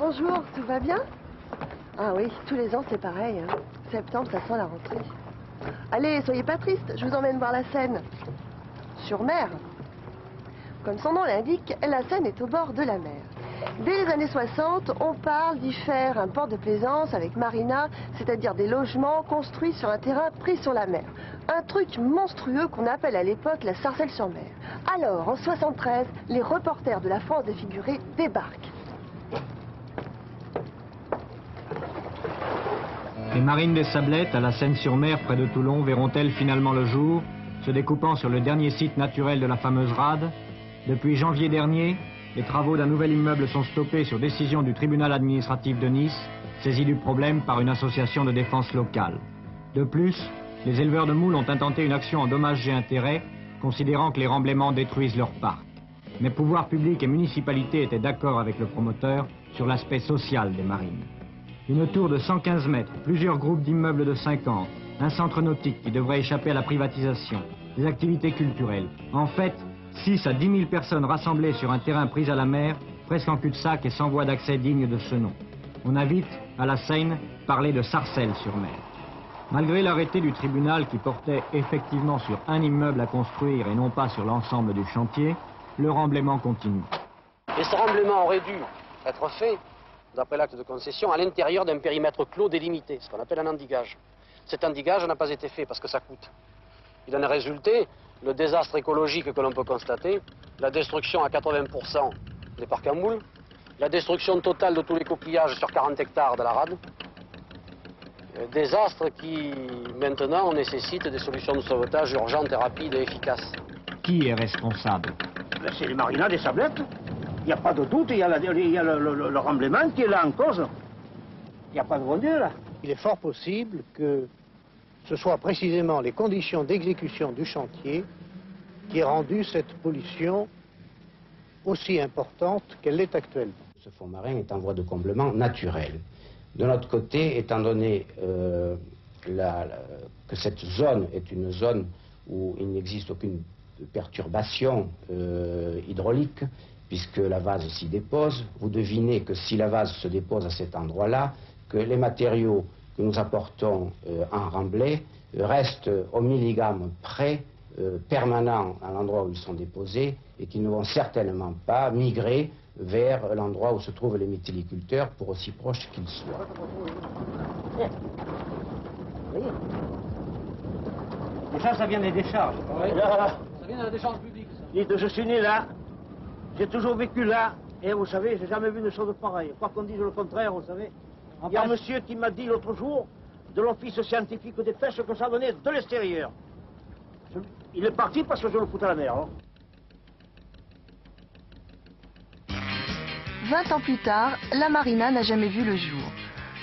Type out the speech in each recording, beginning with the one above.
Bonjour, tout va bien? Ah oui, tous les ans c'est pareil, hein. Septembre, ça sent la rentrée. Allez, soyez pas tristes, je vous emmène voir la Seine. Sur mer. Comme son nom l'indique, la Seine est au bord de la mer. Dès les années 60, on parle d'y faire un port de plaisance avec marina, c'est-à-dire des logements construits sur un terrain pris sur la mer. Un truc monstrueux qu'on appelle à l'époque la Sarcelles-sur-Mer. Alors, en 73, les reporters de la France défigurée débarquent. Les marines des Sablettes, à la Seine-sur-Mer, près de Toulon, verront-elles finalement le jour, se découpant sur le dernier site naturel de la fameuse rade? Depuis janvier dernier, les travaux d'un nouvel immeuble sont stoppés sur décision du tribunal administratif de Nice, saisi du problème par une association de défense locale. De plus, les éleveurs de moules ont intenté une action en dommages et intérêts, considérant que les remblaiements détruisent leur parc. Mais pouvoirs publics et municipalités étaient d'accord avec le promoteur sur l'aspect social des marines. Une tour de 115 mètres, plusieurs groupes d'immeubles de 50, un centre nautique qui devrait échapper à la privatisation, des activités culturelles. En fait, 6 à 10 000 personnes rassemblées sur un terrain pris à la mer, presque en cul-de-sac et sans voie d'accès digne de ce nom. On a vite, à la Seine, parlé de Sarcelles-sur-Mer. Malgré l'arrêté du tribunal qui portait effectivement sur un immeuble à construire et non pas sur l'ensemble du chantier, le remblaiement continue. Et ce remblaiement aurait dû être fait, d'après l'acte de concession, à l'intérieur d'un périmètre clos délimité, ce qu'on appelle un endigage. Cet endigage n'a pas été fait parce que ça coûte. Il en est résulté le désastre écologique que l'on peut constater, la destruction à 80% des parcs à moules, la destruction totale de tous les coquillages sur 40 hectares de la rade, désastre qui maintenant nécessite des solutions de sauvetage urgentes et rapides et efficaces. Qui est responsable? C'est les marinas des Sablettes. Il n'y a pas de doute, il y a, le remblaiement qui est là en cause. Il n'y a pas de bon Dieu là. Il est fort possible que ce soit précisément les conditions d'exécution du chantier qui aient rendu cette pollution aussi importante qu'elle l'est actuellement. Ce fond marin est en voie de comblement naturel. De notre côté, étant donné que cette zone est une zone où il n'existe aucune perturbation hydraulique, puisque la vase s'y dépose, vous devinez que si la vase se dépose à cet endroit-là, que les matériaux que nous apportons en remblai restent au milligramme près, permanents à l'endroit où ils sont déposés, et qui ne vont certainement pas migrer vers l'endroit où se trouvent les méthyliculteurs, pour aussi proches qu'ils soient. Et ça vient des décharges. Oui. Ça vient de la décharge publique, ça. Dites, je suis né là, j'ai toujours vécu là, et vous savez, j'ai jamais vu une chose pareille. Quoi qu'on dise le contraire, vous savez. Il y a un monsieur qui m'a dit l'autre jour, de l'office scientifique des pêches, que ça venait de l'extérieur. Il est parti parce que je le fous à la mer. Hein. 20 ans plus tard, la marina n'a jamais vu le jour.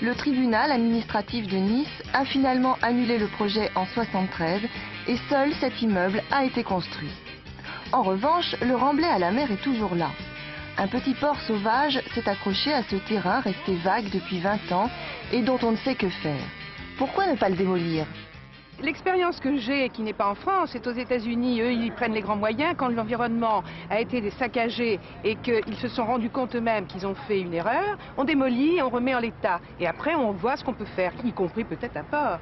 Le tribunal administratif de Nice a finalement annulé le projet en 1973 et seul cet immeuble a été construit. En revanche, le remblai à la mer est toujours là. Un petit port sauvage s'est accroché à ce terrain resté vague depuis 20 ans et dont on ne sait que faire. Pourquoi ne pas le démolir ? L'expérience que j'ai, qui n'est pas en France, c'est aux États-Unis. Eux, ils prennent les grands moyens. Quand l'environnement a été saccagé et qu'ils se sont rendus compte eux-mêmes qu'ils ont fait une erreur, on démolit et on remet en l'état. Et après, on voit ce qu'on peut faire, y compris peut-être un port.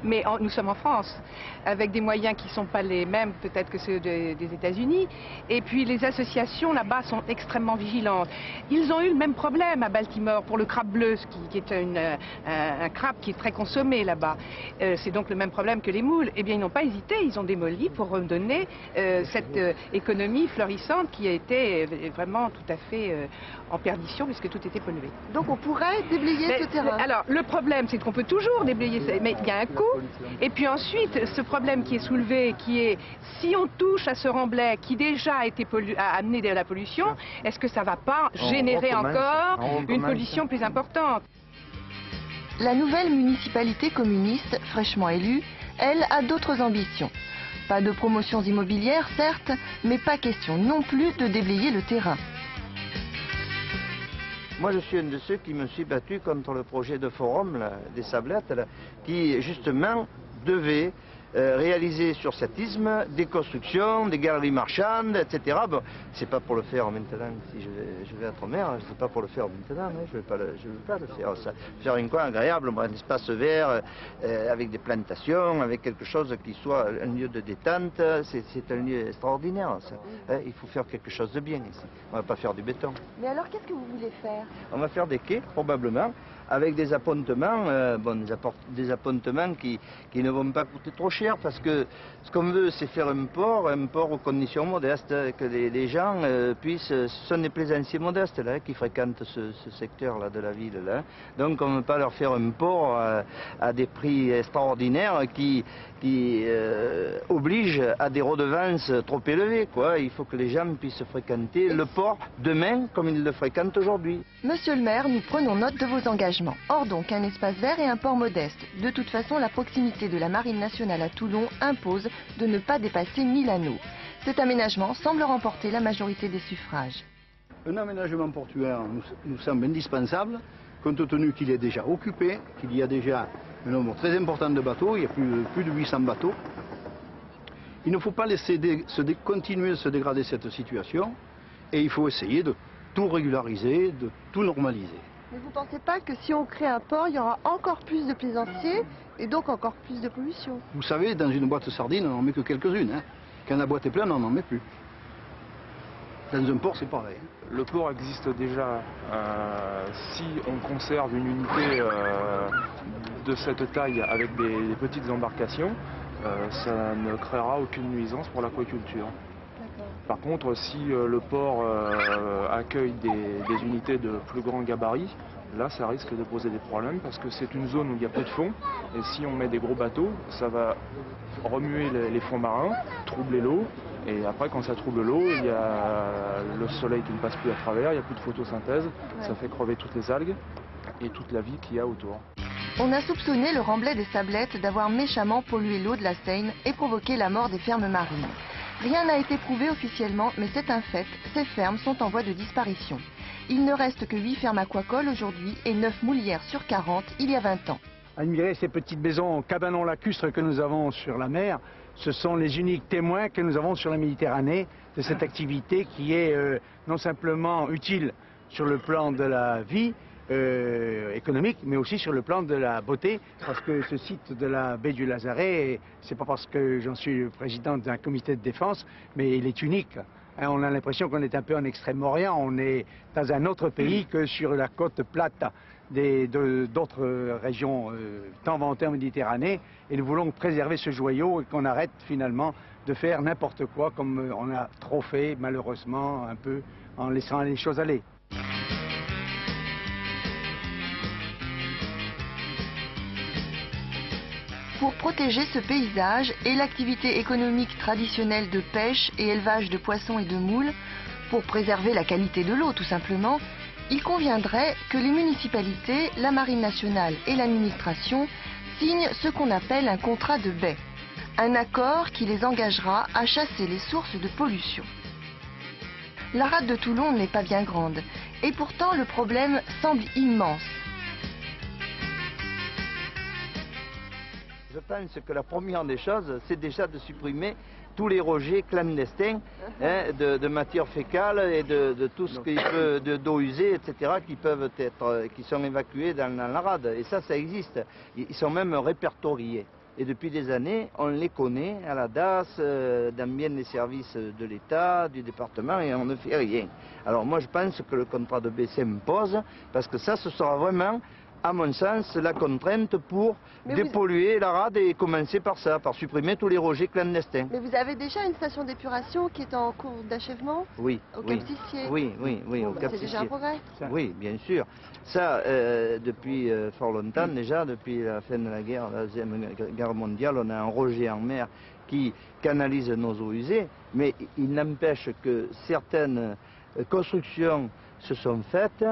Mais nous sommes en France, avec des moyens qui ne sont pas les mêmes peut-être que ceux des États-Unis. Et puis les associations là-bas sont extrêmement vigilantes. Ils ont eu le même problème à Baltimore pour le crabe bleu, qui est un crabe qui est très consommé là-bas. C'est donc le même problème que les moules. Eh bien, ils n'ont pas hésité, ils ont démoli pour redonner cette économie florissante qui a été vraiment tout à fait en perdition puisque tout était pollué. Donc on pourrait déblayer ce terrain. Alors, le problème, c'est qu'on peut toujours déblayer, mais il y a un coût. Et puis ensuite, ce problème qui est soulevé, qui est, si on touche à ce remblai qui déjà a amené de la pollution, est-ce que ça ne va pas générer encore une pollution plus importante ? La nouvelle municipalité communiste, fraîchement élue, elle a d'autres ambitions. Pas de promotions immobilières, certes, mais pas question non plus de déblayer le terrain. Moi, je suis un de ceux qui me suis battu contre le projet de forum là, des Sablettes, là, qui justement devait réaliser sur cet isthme des constructions, des galeries marchandes, etc. Bon, c'est pas pour le faire maintenant, si je vais être maire, c'est pas pour le faire maintenant, hein, je ne veux pas le faire. Ça. Faire un coin agréable, un espace vert, avec des plantations, avec quelque chose qui soit un lieu de détente, c'est un lieu extraordinaire. Ça. Hein, il faut faire quelque chose de bien ici. On ne va pas faire du béton. Mais alors, qu'est-ce que vous voulez faire? On va faire des quais, probablement, avec des appontements, des appontements qui ne vont pas coûter trop cher, parce que ce qu'on veut, c'est faire un port aux conditions modestes, que les gens puissent... Ce sont des plaisanciers modestes là, qui fréquentent ce secteur-là de la ville. Là. Donc on ne veut pas leur faire un port à des prix extraordinaires qui obligent à des redevances trop élevées, quoi. Il faut que les gens puissent fréquenter le port demain comme ils le fréquentent aujourd'hui. Monsieur le maire, nous prenons note de vos engagements. Or donc, un espace vert et un port modeste. De toute façon, la proximité de la Marine nationale à Toulon impose de ne pas dépasser 1000 anneaux. Cet aménagement semble remporter la majorité des suffrages. Un aménagement portuaire nous semble indispensable, compte tenu qu'il est déjà occupé, qu'il y a déjà un nombre très important de bateaux, il y a plus de 800 bateaux. Il ne faut pas laisser continuer de se dégrader cette situation, et il faut essayer de tout régulariser, de tout normaliser. Mais vous ne pensez pas que si on crée un port, il y aura encore plus de plaisanciers et donc encore plus de pollution? Vous savez, dans une boîte de sardines, on n'en met que quelques-unes. Hein. Quand la boîte est pleine, on n'en met plus. Dans un port, c'est pareil. Le port existe déjà. Si on conserve une unité de cette taille avec des petites embarcations, ça ne créera aucune nuisance pour l'aquaculture. Par contre, si le port accueille des unités de plus grand gabarit, là ça risque de poser des problèmes parce que c'est une zone où il y a peu de fond et si on met des gros bateaux, ça va remuer les fonds marins, troubler l'eau et après quand ça trouble l'eau, il y a le soleil qui ne passe plus à travers, il n'y a plus de photosynthèse, ça fait crever toutes les algues et toute la vie qu'il y a autour. On a soupçonné le remblai des Sablettes d'avoir méchamment pollué l'eau de la Seine et provoqué la mort des fermes marines. Rien n'a été prouvé officiellement, mais c'est un fait, ces fermes sont en voie de disparition. Il ne reste que 8 fermes aquacoles aujourd'hui et 9 moulières sur 40 il y a 20 ans. Admirez ces petites maisons cabanons lacustres que nous avons sur la mer, ce sont les uniques témoins que nous avons sur la Méditerranée de cette activité qui est non simplement utile sur le plan de la vie, économique, mais aussi sur le plan de la beauté, parce que ce site de la baie du Lazaret, c'est pas parce que j'en suis le président d'un comité de défense, mais il est unique. Hein, on a l'impression qu'on est un peu en Extrême-Orient, on est dans un autre pays que sur la côte plate d'autres régions tant vantées en Méditerranée, et nous voulons préserver ce joyau et qu'on arrête finalement de faire n'importe quoi, comme on a trop fait malheureusement un peu en laissant les choses aller. Pour protéger ce paysage et l'activité économique traditionnelle de pêche et élevage de poissons et de moules, pour préserver la qualité de l'eau tout simplement, il conviendrait que les municipalités, la Marine nationale et l'administration signent ce qu'on appelle un contrat de baie, un accord qui les engagera à chasser les sources de pollution. La rade de Toulon n'est pas bien grande, et pourtant le problème semble immense. Je pense que la première des choses, c'est déjà de supprimer tous les rejets clandestins de matières fécales et de tout ce qui peut, d'eau usée, etc., qui sont évacués dans la rade. Et ça existe. Ils sont même répertoriés. Et depuis des années, on les connaît à la DAS, dans bien des services de l'État, du département, et on ne fait rien. Alors moi, je pense que le contrat de baie s'impose, parce que ça, ce sera vraiment, à mon sens, la contrainte pour dépolluer la rade et commencer par ça, par supprimer tous les rejets clandestins. Mais vous avez déjà une station d'épuration qui est en cours d'achèvement? Oui. Au Cap-Tissier? Oui, au Cap-Tissier. C'est déjà un progrès? Oui, bien sûr. Ça, depuis fort longtemps déjà, depuis la fin de la Deuxième Guerre mondiale, on a un rejet en mer qui canalise nos eaux usées, mais il n'empêche que certaines constructions se sont faites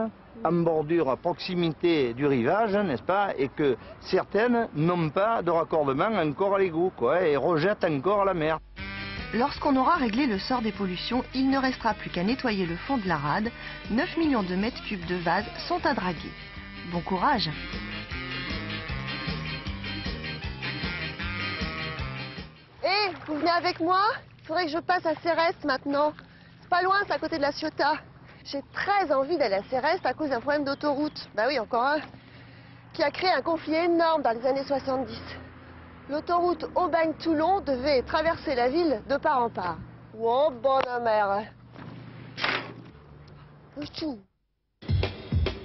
en bordure à proximité du rivage, n'est-ce pas, et que certaines n'ont pas de raccordement encore à l'égout, quoi, et rejettent encore à la mer. Lorsqu'on aura réglé le sort des pollutions, il ne restera plus qu'à nettoyer le fond de la rade. 9 millions de mètres cubes de vase sont à draguer. Bon courage! Hé, vous venez avec moi? Il faudrait que je passe à Céreste maintenant. C'est pas loin, c'est à côté de la Ciotat. J'ai très envie d'aller à Céreste à cause d'un problème d'autoroute. Bah oui, encore un. Qui a créé un conflit énorme dans les années 70. L'autoroute Aubagne-Toulon devait traverser la ville de part en part. Oh, bonne mère.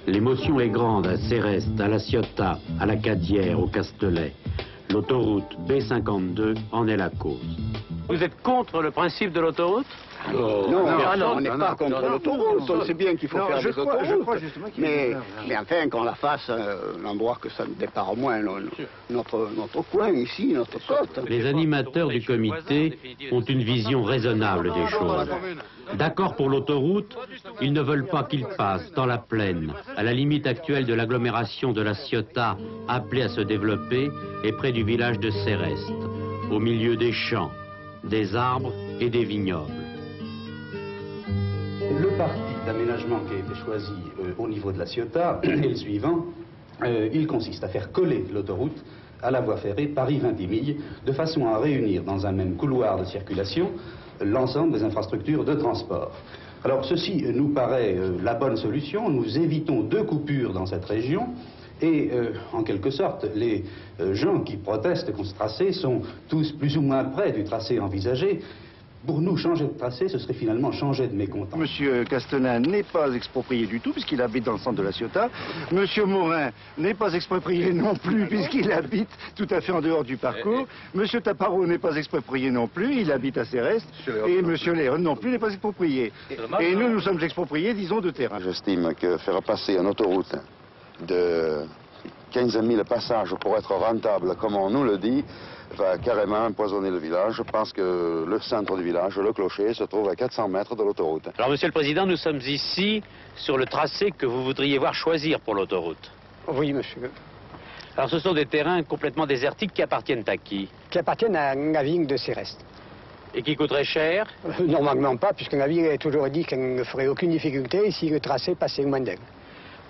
L'émotion est grande à Céreste, à la Ciotat, à la Cadière, au Castelet. L'autoroute B52 en est la cause. Vous êtes contre le principe de l'autoroute? Non, on n'est pas contre l'autoroute. On sait bien qu'il faut faire des autoroutes. Je crois justement mais enfin, qu'on la fasse un endroit que ça ne dépare au moins notre coin ici, notre côte. Les animateurs du comité ont une vision raisonnable des choses. D'accord pour l'autoroute, ils ne veulent pas qu'il passe dans la plaine, à la limite actuelle de l'agglomération de la Ciotat, appelée à se développer, et près du village de Céreste, au milieu des champs, des arbres et des vignobles. Le parti d'aménagement qui a été choisi au niveau de la Ciotat est le suivant. Il consiste à faire coller l'autoroute à la voie ferrée Paris-Vintimille, de façon à réunir dans un même couloir de circulation l'ensemble des infrastructures de transport. Alors ceci nous paraît la bonne solution. Nous évitons 2 coupures dans cette région. Et en quelque sorte, les gens qui protestent contre ce tracé sont tous plus ou moins près du tracé envisagé. Pour nous, changer de tracé, ce serait finalement changer de mécontent. Monsieur Castellin n'est pas exproprié du tout, puisqu'il habite dans le centre de la Ciotat. Monsieur Morin n'est pas exproprié non plus, puisqu'il habite tout à fait en dehors du parcours. Monsieur Taparot n'est pas exproprié non plus, il habite à Céreste. Et Monsieur Léon non plus n'est pas exproprié. Et nous, nous sommes expropriés, disons, de terrain. J'estime que faire passer une autoroute de 15 000 passages pour être rentable, comme on nous le dit, va carrément empoisonner le village. Je pense que le centre du village, le clocher, se trouve à 400 mètres de l'autoroute. Alors, Monsieur le Président, nous sommes ici sur le tracé que vous voudriez voir choisir pour l'autoroute. Oui, monsieur. Alors, ce sont des terrains complètement désertiques qui appartiennent à qui? Qui appartiennent à la vigne de Céreste. Et qui coûteraient cher? Normalement pas, puisque la vigne a toujours dit qu'elle ne ferait aucune difficulté si le tracé passait loin d'elle.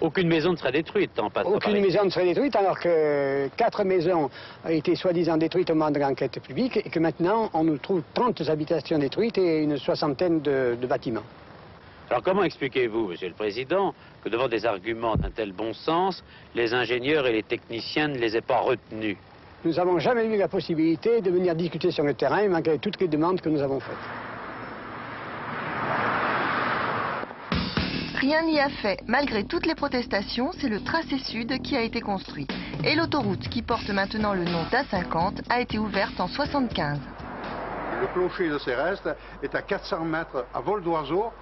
Aucune maison ne serait détruite en passant. Aucune maison ne serait détruite, alors que 4 maisons ont été soi-disant détruites au moment de l'enquête publique et que maintenant on nous trouve 30 habitations détruites et une 60aine de bâtiments. Alors comment expliquez-vous, Monsieur le Président, que devant des arguments d'un tel bon sens, les ingénieurs et les techniciens ne les aient pas retenus? Nous n'avons jamais eu la possibilité de venir discuter sur le terrain malgré toutes les demandes que nous avons faites. Rien n'y a fait. Malgré toutes les protestations, c'est le tracé sud qui a été construit. Et l'autoroute, qui porte maintenant le nom d'A50, a été ouverte en 1975. Le clocher de Céreste est à 400 mètres à vol d'oiseau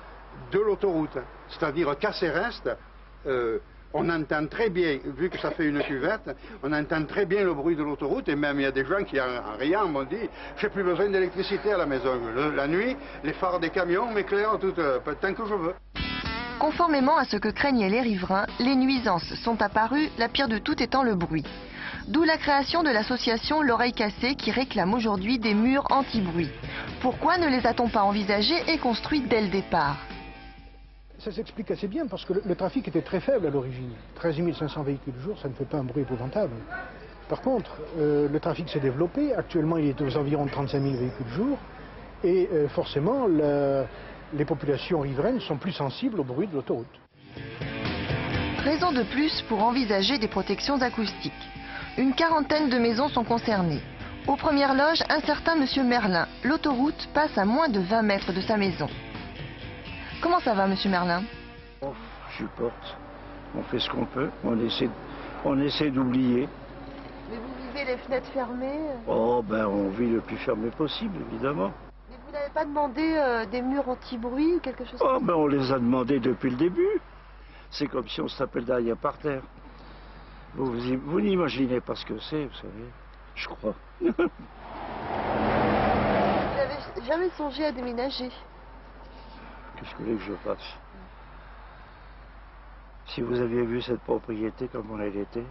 de l'autoroute. C'est-à-dire qu'à Céreste, on entend très bien, vu que ça fait une cuvette, on entend très bien le bruit de l'autoroute. Et même il y a des gens qui, en riant, m'ont dit « J'ai plus besoin d'électricité à la maison. La nuit, les phares des camions m'éclairent tant que je veux. » Conformément à ce que craignaient les riverains, les nuisances sont apparues, la pire de tout étant le bruit. D'où la création de l'association L'Oreille Cassée qui réclame aujourd'hui des murs anti-bruit. Pourquoi ne les a-t-on pas envisagés et construits dès le départ? Ça s'explique assez bien parce que le trafic était très faible à l'origine. 13 500 véhicules au jour, ça ne fait pas un bruit épouvantable. Par contre, le trafic s'est développé. Actuellement, il est aux environs de 35 000 véhicules jour. Et forcément, les populations riveraines sont plus sensibles au bruit de l'autoroute. Raison de plus pour envisager des protections acoustiques. Une 40aine de maisons sont concernées. Aux premières loges, un certain monsieur Merlin. L'autoroute passe à moins de 20 mètres de sa maison. Comment ça va, monsieur Merlin? Oh, je supporte. On fait ce qu'on peut. On essaie d'oublier. Mais vous vivez les fenêtres fermées? Oh, ben on vit le plus fermé possible, évidemment. Mais vous n'avez pas demandé des murs anti-bruit ou quelque chose comme ça? Oh, ben on les a demandés depuis le début. C'est comme si on se tapait derrière par terre. Vous n'imaginez pas ce que c'est, vous savez. Je crois. Vous n'avez jamais songé à déménager? Qu'est-ce que vous voulez que je fasse? Si vous aviez vu cette propriété comme elle était,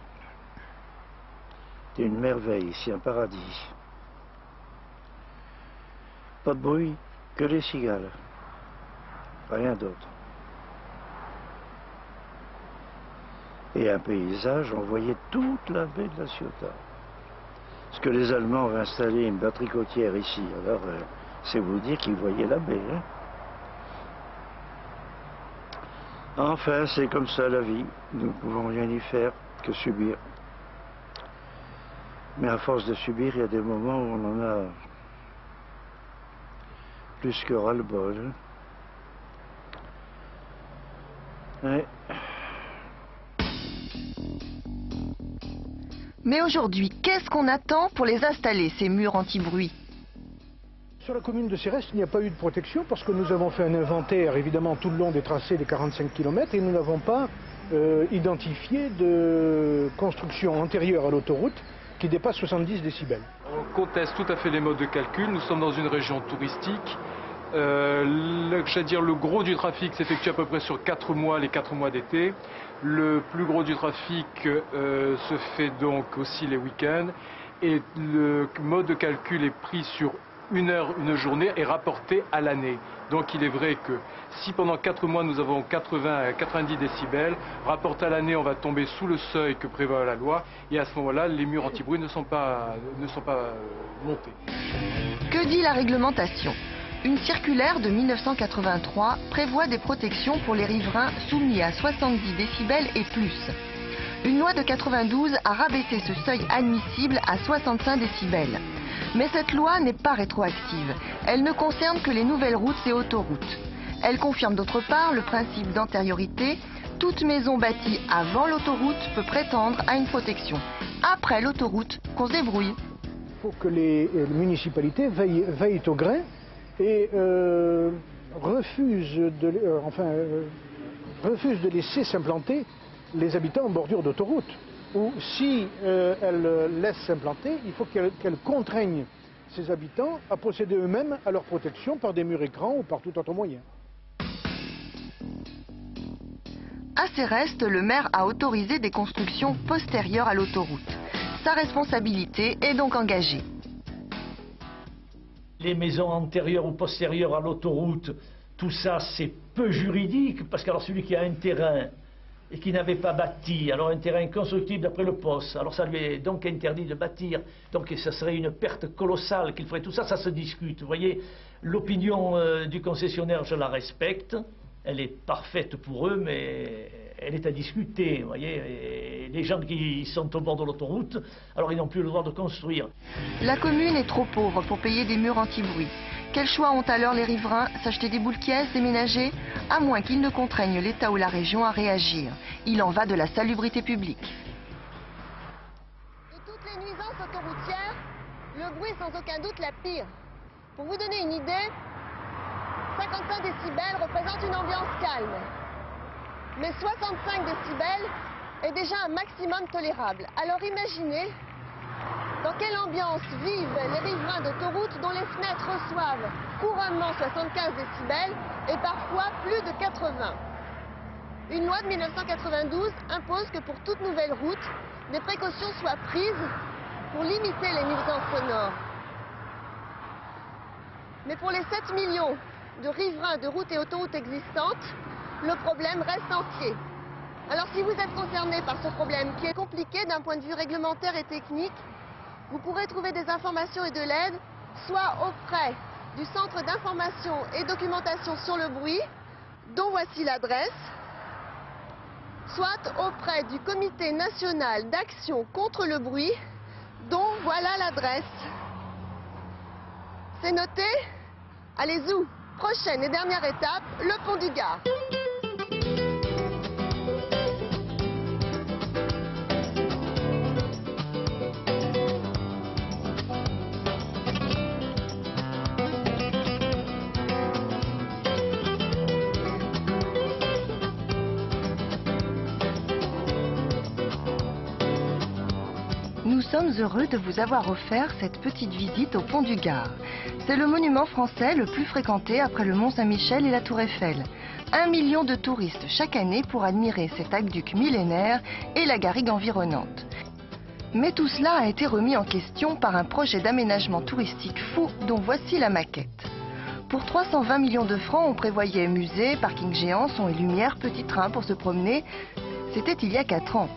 c'était une merveille, ici un paradis. Pas de bruit, que les cigales. Rien d'autre. Et un paysage, on voyait toute la baie de la Ciotat. Parce que les Allemands avaient installé une batterie côtière ici, alors c'est vous dire qu'ils voyaient la baie. Hein. Enfin, c'est comme ça la vie. Nous ne pouvons rien y faire que subir. Mais à force de subir, il y a des moments où on en a plus que ras-le-bol. Ouais. Mais aujourd'hui, qu'est-ce qu'on attend pour les installer, ces murs anti-bruit? Sur la commune de Cérès, il n'y a pas eu de protection parce que nous avons fait un inventaire, évidemment, tout le long des tracés des 45 km et nous n'avons pas identifié de construction antérieure à l'autoroute qui dépasse 70 décibels. On conteste tout à fait les modes de calcul. Nous sommes dans une région touristique. Le gros du trafic s'effectue à peu près sur 4 mois, les 4 mois d'été. Le plus gros du trafic se fait donc aussi les week-ends. Et le mode de calcul est pris sur une heure, une journée et rapporté à l'année. Donc il est vrai que si pendant 4 mois nous avons 80 à 90 décibels, rapporté à l'année on va tomber sous le seuil que prévoit la loi et à ce moment-là les murs anti-bruit ne sont pas montés. Que dit la réglementation? Une circulaire de 1983 prévoit des protections pour les riverains soumis à 70 décibels et plus. Une loi de 92 a rabaissé ce seuil admissible à 65 décibels. Mais cette loi n'est pas rétroactive. Elle ne concerne que les nouvelles routes et autoroutes. Elle confirme d'autre part le principe d'antériorité. Toute maison bâtie avant l'autoroute peut prétendre à une protection. Après l'autoroute, qu'on se débrouille. Il faut que les municipalités veillent au grain et refusent de laisser s'implanter les habitants en bordure d'autoroute. Ou si elles laissent s'implanter, il faut qu'elles contraignent ces habitants à procéder eux-mêmes à leur protection par des murs écrans ou par tout autre moyen. À Cérès, le maire a autorisé des constructions postérieures à l'autoroute. Sa responsabilité est donc engagée. Les maisons antérieures ou postérieures à l'autoroute, tout ça c'est peu juridique, parce que alors celui qui a un terrain et qui n'avait pas bâti, alors un terrain constructible d'après le POS, alors ça lui est donc interdit de bâtir, donc ça serait une perte colossale qu'il ferait. Tout ça, ça se discute. Vous voyez, l'opinion du concessionnaire, je la respecte, elle est parfaite pour eux, mais elle est à discuter, vous voyez. Et les gens qui sont au bord de l'autoroute, alors ils n'ont plus le droit de construire. La commune est trop pauvre pour payer des murs anti-bruit. Quel choix ont alors les riverains? S'acheter des boules qui déménager? À moins qu'ils ne contraignent l'État ou la région à réagir. Il en va de la salubrité publique. De toutes les nuisances autoroutières, le bruit est sans aucun doute la pire. Pour vous donner une idée, 55 décibels représente une ambiance calme. Mais 65 décibels est déjà un maximum tolérable. Alors imaginez dans quelle ambiance vivent les riverains d'autoroute dont les fenêtres reçoivent couramment 75 décibels et parfois plus de 80. Une loi de 1992 impose que pour toute nouvelle route, des précautions soient prises pour limiter les nuisances sonores. Mais pour les 7 millions de riverains de routes et autoroutes existantes, le problème reste entier. Alors si vous êtes concerné par ce problème qui est compliqué d'un point de vue réglementaire et technique, vous pourrez trouver des informations et de l'aide, soit auprès du Centre d'information et documentation sur le bruit, dont voici l'adresse, soit auprès du Comité national d'action contre le bruit, dont voilà l'adresse. C'est noté? Allez, zou! Prochaine et dernière étape, le pont du Gard. Nous sommes heureux de vous avoir offert cette petite visite au pont du Gard. C'est le monument français le plus fréquenté après le Mont Saint-Michel et la Tour Eiffel. 1 million de touristes chaque année pour admirer cet aqueduc millénaire et la garrigue environnante. Mais tout cela a été remis en question par un projet d'aménagement touristique fou dont voici la maquette. Pour 320 millions de francs, on prévoyait musée, parking géant, son et lumière, petit train pour se promener. C'était il y a 4 ans.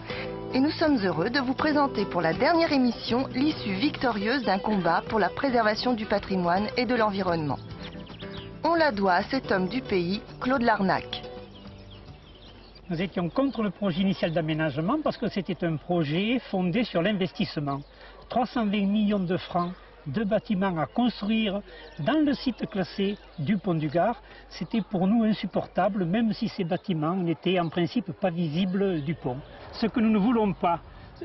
Et nous sommes heureux de vous présenter pour la dernière émission l'issue victorieuse d'un combat pour la préservation du patrimoine et de l'environnement. On la doit à cet homme du pays, Claude Larnac. Nous étions contre le projet initial d'aménagement parce que c'était un projet fondé sur l'investissement. 320 millions de francs de bâtiments à construire dans le site classé du pont du Gard. C'était pour nous insupportable, même si ces bâtiments n'étaient en principe pas visibles du pont. Ce que nous ne voulons pas,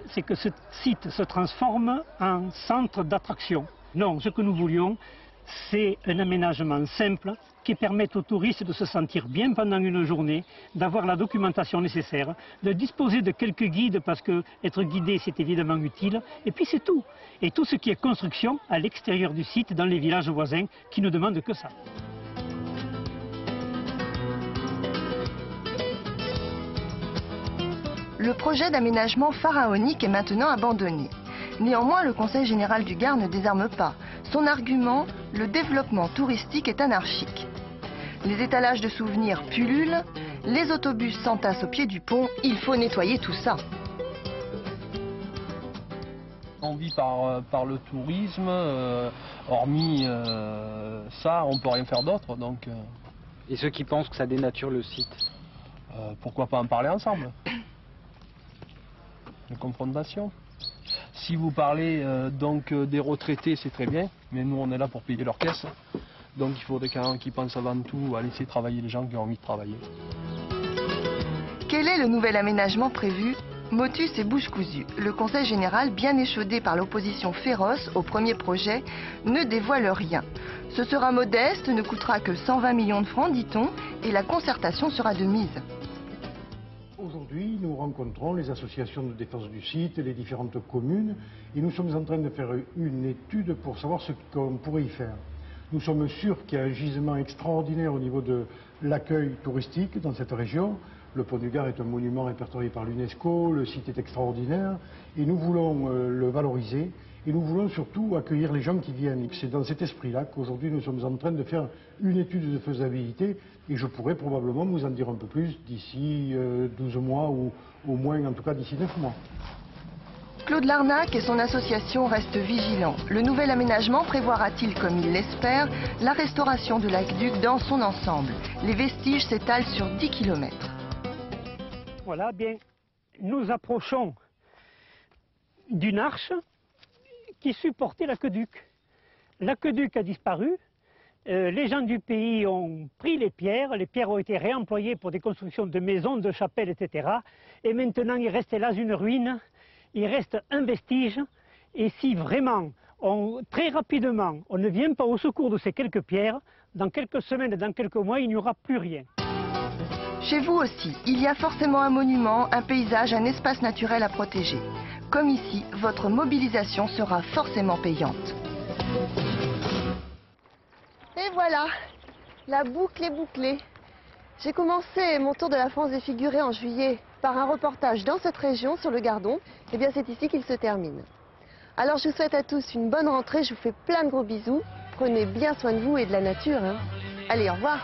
c'est que ce site se transforme en centre d'attraction. Non, ce que nous voulions, c'est un aménagement simple qui permette aux touristes de se sentir bien pendant une journée, d'avoir la documentation nécessaire, de disposer de quelques guides parce que être guidé c'est évidemment utile, et puis c'est tout. Et tout ce qui est construction à l'extérieur du site, dans les villages voisins, qui ne demandent que ça. Le projet d'aménagement pharaonique est maintenant abandonné. Néanmoins, le Conseil général du Gard ne désarme pas. Son argument, le développement touristique est anarchique. Les étalages de souvenirs pullulent, les autobus s'entassent au pied du pont, il faut nettoyer tout ça. On vit par le tourisme, hormis ça, on ne peut rien faire d'autre. Donc, Et ceux qui pensent que ça dénature le site, pourquoi pas en parler ensemble? De confrontation. Si vous parlez donc des retraités, c'est très bien, mais nous on est là pour payer leur caisse. Donc il faudrait quand même qu'ils pensent avant tout à laisser travailler les gens qui ont envie de travailler. Quel est le nouvel aménagement prévu? Motus et bouche cousue. Le Conseil général, bien échaudé par l'opposition féroce au premier projet, ne dévoile rien. Ce sera modeste, ne coûtera que 120 millions de francs, dit-on, et la concertation sera de mise. Aujourd'hui, nous rencontrons les associations de défense du site, les différentes communes, et nous sommes en train de faire une étude pour savoir ce qu'on pourrait y faire. Nous sommes sûrs qu'il y a un gisement extraordinaire au niveau de l'accueil touristique dans cette région. Le pont du Gard est un monument répertorié par l'UNESCO, le site est extraordinaire, et nous voulons le valoriser, et nous voulons surtout accueillir les gens qui viennent. C'est dans cet esprit-là qu'aujourd'hui nous sommes en train de faire une étude de faisabilité, et je pourrais probablement vous en dire un peu plus d'ici 12 mois, ou au moins en tout cas d'ici 9 mois. Claude Larnac et son association restent vigilants. Le nouvel aménagement prévoira-t-il, comme il l'espère, la restauration de l'aqueduc dans son ensemble? Les vestiges s'étalent sur 10 km. Voilà, bien, nous approchons d'une arche qui supportait l'aqueduc. L'aqueduc a disparu. Les gens du pays ont pris les pierres ont été réemployées pour des constructions de maisons, de chapelles, etc. Et maintenant, il reste là une ruine, il reste un vestige. Et si vraiment, très rapidement, on ne vient pas au secours de ces quelques pierres, dans quelques semaines, dans quelques mois, il n'y aura plus rien. Chez vous aussi, il y a forcément un monument, un paysage, un espace naturel à protéger. Comme ici, votre mobilisation sera forcément payante. Et voilà, la boucle est bouclée. J'ai commencé mon tour de la France défigurée en juillet par un reportage dans cette région, sur le Gardon. Et bien c'est ici qu'il se termine. Alors je vous souhaite à tous une bonne rentrée, je vous fais plein de gros bisous. Prenez bien soin de vous et de la nature, hein. Allez, au revoir.